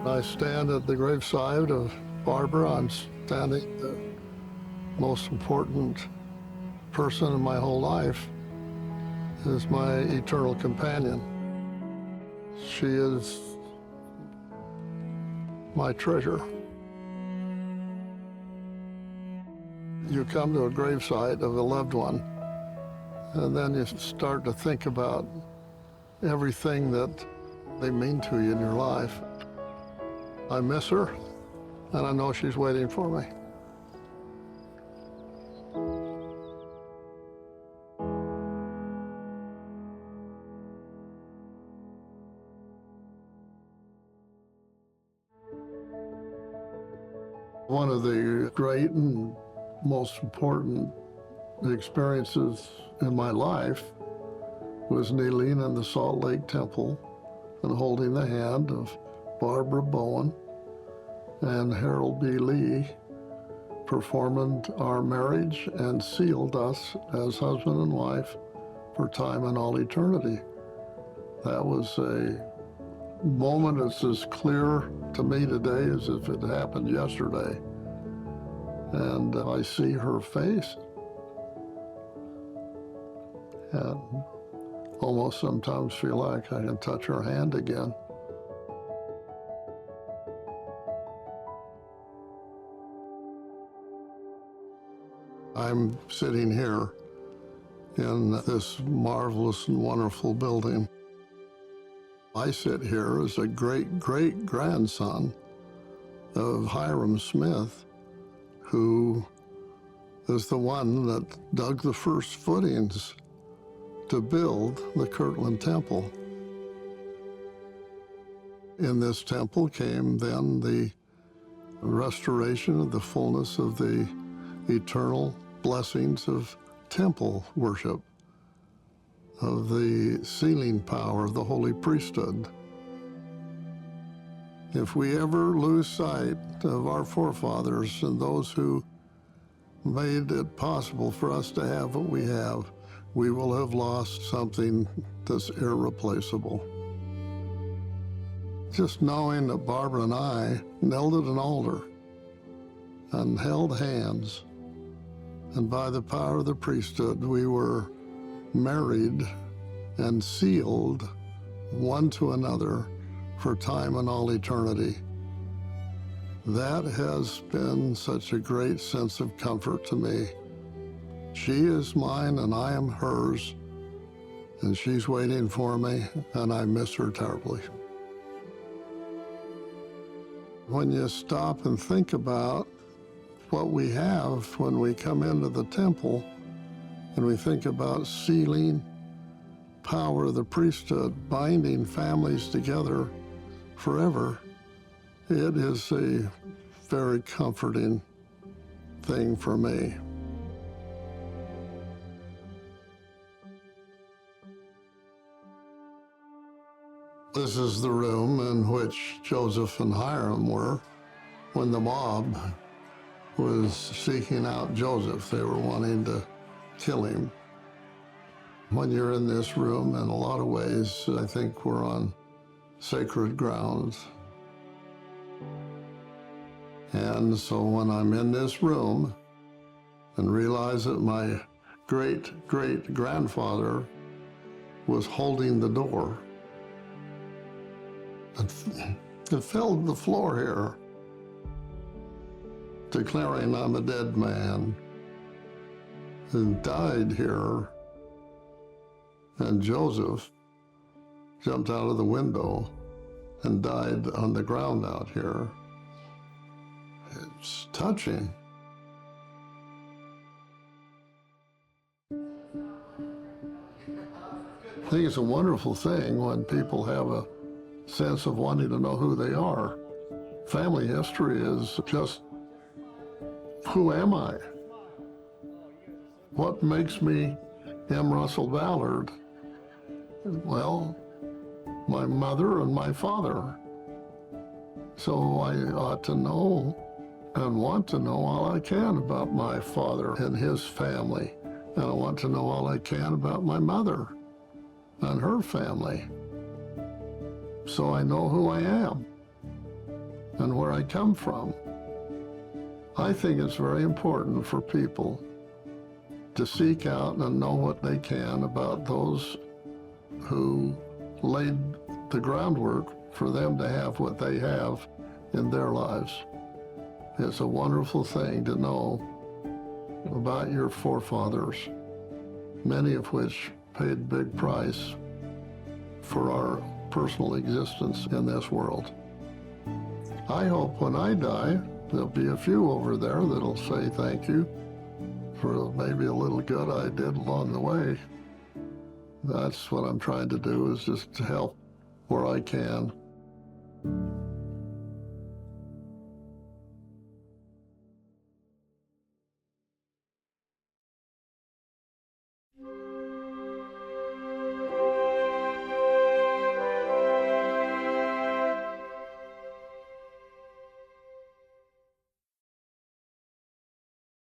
I stand at the graveside of Barbara. I'm standing the most important person in my whole life is my eternal companion. She is my treasure. You come to a gravesite of a loved one, and then you start to think about everything that they mean to you in your life. I miss her, and I know she's waiting for me. One of the great and most important experiences in my life was kneeling in the Salt Lake Temple and holding the hand of Barbara Bowen and Harold B. Lee, performed our marriage and sealed us as husband and wife for time and all eternity. That was a moment that's as clear to me today as if it happened yesterday. And I see her face and almost sometimes feel like I can touch her hand again. I'm sitting here in this marvelous and wonderful building. I sit here as a great-great-grandson of Hiram Smith, who is the one that dug the first footings to build the Kirtland Temple. In this temple came then the restoration of the fullness of the eternal blessings of temple worship, of the sealing power of the holy priesthood. If we ever lose sight of our forefathers and those who made it possible for us to have what we have, we will have lost something that's irreplaceable. Just knowing that Barbara and I knelt at an altar and held hands, and by the power of the priesthood, we were married and sealed one to another for time and all eternity. That has been such a great sense of comfort to me. She is mine and I am hers, and she's waiting for me, and I miss her terribly. When you stop and think about what we have when we come into the temple, and we think about sealing, power of the priesthood, binding families together forever, it is a very comforting thing for me. This is the room in which Joseph and Hiram were when the mob was seeking out Joseph. They were wanting to kill him. When you're in this room, in a lot of ways, I think we're on sacred grounds. And so when I'm in this room and realize that my great-great-grandfather was holding the door, it filled the floor here, declaring I'm a dead man, and died here. And Joseph jumped out of the window and died on the ground out here. It's touching. I think it's a wonderful thing when people have a sense of wanting to know who they are. Family history is just, who am I? What makes me M. Russell Ballard? Well, my mother and my father. So I ought to know and want to know all I can about my father and his family. And I want to know all I can about my mother and her family, so I know who I am. and where I come from. I think it's very important for people to seek out and know what they can about those who laid the groundwork for them to have what they have in their lives. It's a wonderful thing to know about your forefathers, many of which paid a big price for our personal existence in this world. I hope when I die, there'll be a few over there that'll say thank you for maybe a little good I did along the way. That's what I'm trying to do, is just to help where I can.